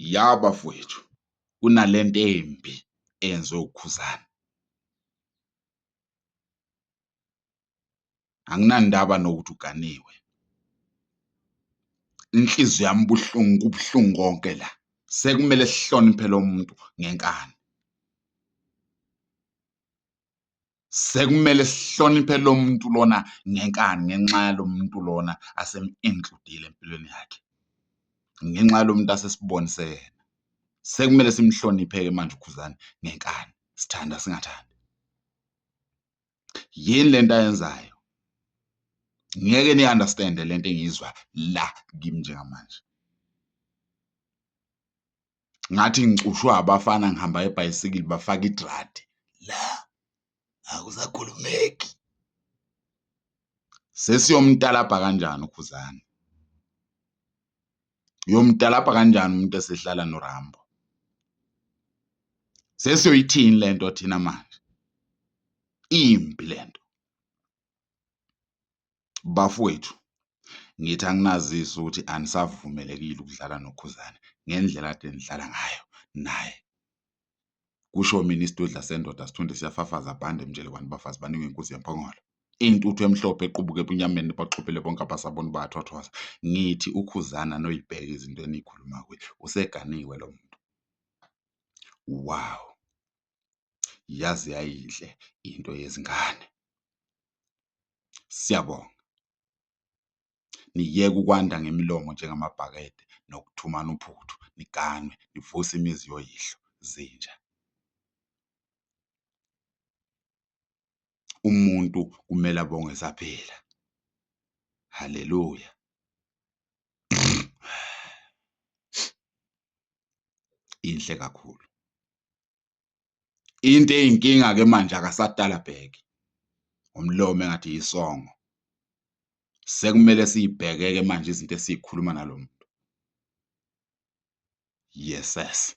Ya bafowethu, kunalento embi eyenziwe uKhuzani. Anginandaba nokuthi uganiwe. Inhliziyo yami ibuhlungu, kubuhlungu konke la. Sekumele sihloniphe lo muntu ngenkani. Sekumele sihloniphe lo muntu lona ngenkani ngenxa yalo muntu lona asem-include-ile empilweni yakhe. Ngenxa yalo muntu asesibonise yena. Sekumele simhloniphe-ke manje uKhuzani ngenkani, sithanda singathandi. Yini lento ayenzayo? Ngeke ni-understand-e lento engiyizwa la kimi njengamanje. Ngathi ngicushwa abafana ngihamba ngebhayisikili bafaka idradi la akusakhulumeki. Sesiyomtalabha kanjani uKhuzani? Uyomtalabha kanjani umuntu esehlala noRambo? Sesiyoyithini lento thina manje? Imbi lento. Bafowethu, ngithi anginazisa ukuthi anisavumelekile ukudlala noKhuzani ngendlela ade nidlala ngayo naye. Kusho mina isidudla sendoda sithunde siyafafaza bhande emtshele kwantu bafazi banikwe inkunzi yemphongolo. Intuthu emhlophe equbuke ebunyameni baxhuphile bonke abasabona bayathothoza. Ngithi uKhuzana noyibheka izinto eniyikhuluma kuye useganiwe lo muntu. Wow, yazi yayinhle into yezingane. Siyabonga. Niyeke ukwanda ngemilomo njengamabhakede nokuthumana uphuthu, niganwe, nivuse imizi yoyihlo zinja. Umuntu kumele abonge esaphila. Haleluya. Inhle kakhulu. Into eyinkinga-ke manje akasatalabheki. Umlomo engathi yisongo. Sekumele siyibheke-ke manje izinto esiyikhuluma nalo muntu. Yes.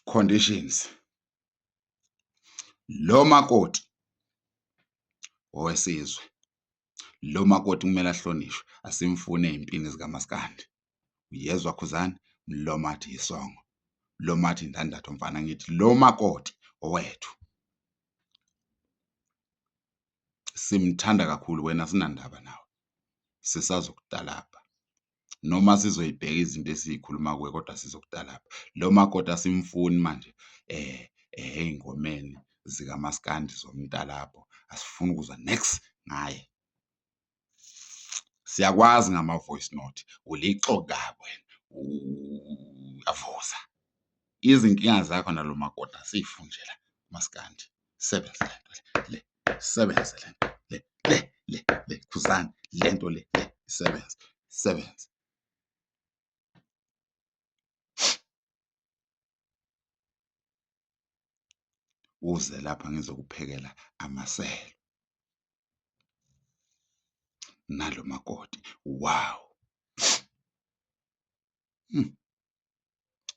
Conditions. Lo makoti owesizwe. Lo makoti kumele ahlonishwe, asimfune ey'mpini zikaMaskandi. Uyezwa Khuzani? Mlomo athi yisongo. Lo mathi indandatho mfana ngithi lo makoti owethu. Simthanda kakhulu wena sinandaba nawe. Sisazokutalapha. Noma sizoyibheka izinto esiyikhuluma kuwe kodwa sizokutalapha. Lo makoti asimfuni manje ey'ngomeni zikaMaskandi zomtalapho. Asifuni ukuzwa next ngaye. Siyakwazi ngama-voice note, ulixoka wena, uyavuza. Izinkinga zakho nalo makoti asiy'funi nje la Maskandi. Sebenza lento le, sebenza lento le Khuzani, lento le sebenza. Uze lapha ngizokuphekela amaselo nalo makoti. Wow.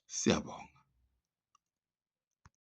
Siyabonga.